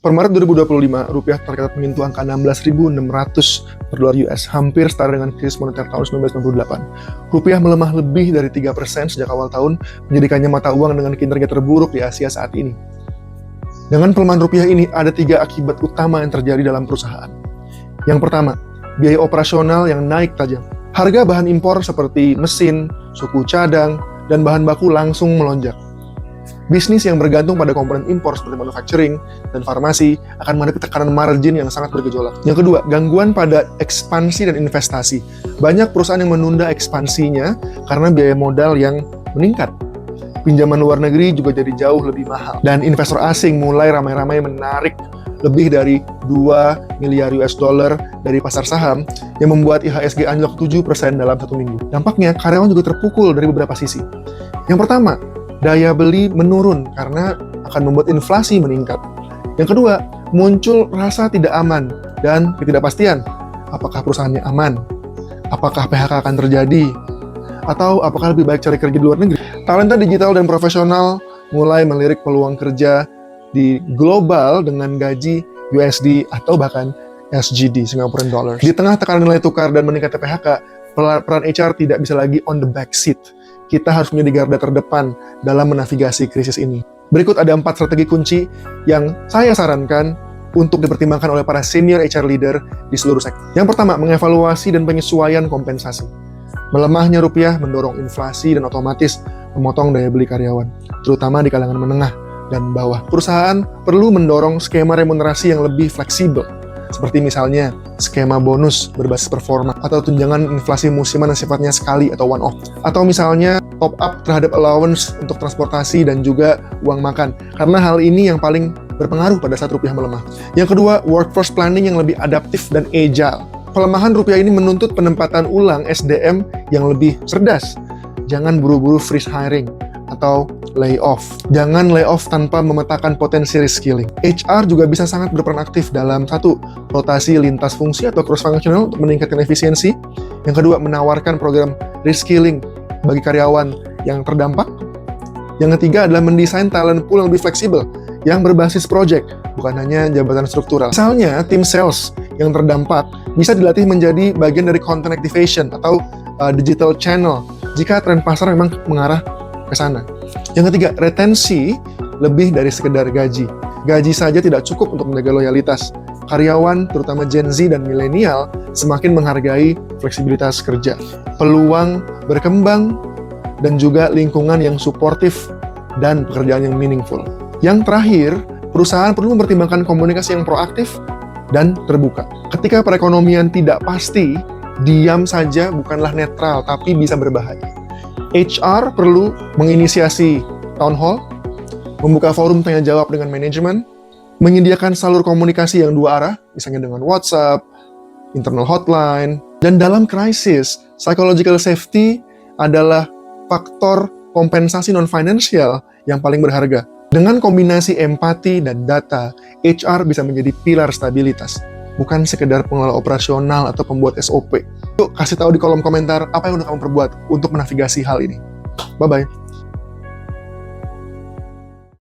Per Maret 2025, rupiah tercatat menyentuh angka 16.600 per dolar US, hampir setara dengan krisis moneter tahun 1998. Rupiah melemah lebih dari 3% sejak awal tahun, menjadikannya mata uang dengan kinerja terburuk di Asia saat ini. Dengan pelemahan rupiah ini, ada 3 akibat utama yang terjadi dalam perusahaan. Yang pertama, biaya operasional yang naik tajam. Harga bahan impor seperti mesin, suku cadang, dan bahan baku langsung melonjak. Bisnis yang bergantung pada komponen impor seperti manufacturing dan farmasi akan menghadapi tekanan margin yang sangat bergejolak. Yang kedua, gangguan pada ekspansi dan investasi. Banyak perusahaan yang menunda ekspansinya karena biaya modal yang meningkat. Pinjaman luar negeri juga jadi jauh lebih mahal. Dan investor asing mulai ramai-ramai menarik lebih dari 2 miliar US dollar dari pasar saham yang membuat IHSG anjlok 7% dalam 1 minggu. Dampaknya, karyawan juga terpukul dari beberapa sisi. Yang pertama, daya beli menurun karena akan membuat inflasi meningkat. Yang kedua, muncul rasa tidak aman dan ketidakpastian. Apakah perusahaannya aman? Apakah PHK akan terjadi? Atau apakah lebih baik cari kerja di luar negeri? Talenta digital dan profesional mulai melirik peluang kerja di global dengan gaji USD atau bahkan SGD, Singaporean Dollars. Di tengah tekanan nilai tukar dan meningkatnya PHK, peran HR tidak bisa lagi on the back seat. Kita harus menjadi garda terdepan dalam menavigasi krisis ini. Berikut ada 4 strategi kunci yang saya sarankan untuk dipertimbangkan oleh para senior HR leader di seluruh sektor. Yang pertama, mengevaluasi dan penyesuaian kompensasi. Melemahnya rupiah mendorong inflasi dan otomatis memotong daya beli karyawan, terutama di kalangan menengah dan bawah. Perusahaan perlu mendorong skema remunerasi yang lebih fleksibel, seperti misalnya skema bonus berbasis performa, atau tunjangan inflasi musiman yang sifatnya sekali atau one-off, atau misalnya top up terhadap allowance untuk transportasi dan juga uang makan, karena hal ini yang paling berpengaruh pada saat rupiah melemah. Yang kedua, workforce planning yang lebih adaptif dan agile. Pelemahan rupiah ini menuntut penempatan ulang SDM yang lebih cerdas. Jangan buru-buru freeze hiring atau layoff. Jangan layoff tanpa memetakan potensi reskilling. HR juga bisa sangat berperan aktif dalam 1. Rotasi lintas fungsi atau cross-functional untuk meningkatkan efisiensi. Yang kedua, menawarkan program reskilling bagi karyawan yang terdampak. Yang ketiga adalah mendesain talent pool yang lebih fleksibel, yang berbasis project, bukan hanya jabatan struktural. Misalnya, tim sales yang terdampak bisa dilatih menjadi bagian dari content activation atau digital channel jika tren pasar memang mengarah ke sana. Yang ketiga, retensi lebih dari sekedar gaji. Gaji saja tidak cukup untuk menjaga loyalitas. Karyawan, terutama Gen Z dan milenial, semakin menghargai fleksibilitas kerja, peluang berkembang, dan juga lingkungan yang suportif dan pekerjaan yang meaningful. Yang terakhir, perusahaan perlu mempertimbangkan komunikasi yang proaktif dan terbuka. Ketika perekonomian tidak pasti, diam saja bukanlah netral, tapi bisa berbahaya. HR perlu menginisiasi town hall, membuka forum tanya jawab dengan manajemen, menyediakan salur komunikasi yang 2 arah, misalnya dengan WhatsApp, internal hotline, dan dalam krisis, psychological safety adalah faktor kompensasi non-financial yang paling berharga. Dengan kombinasi empati dan data, HR bisa menjadi pilar stabilitas, bukan sekedar pengelola operasional atau pembuat SOP. Yuk, kasih tahu di kolom komentar apa yang udah kamu perbuat untuk menavigasi hal ini. Bye-bye.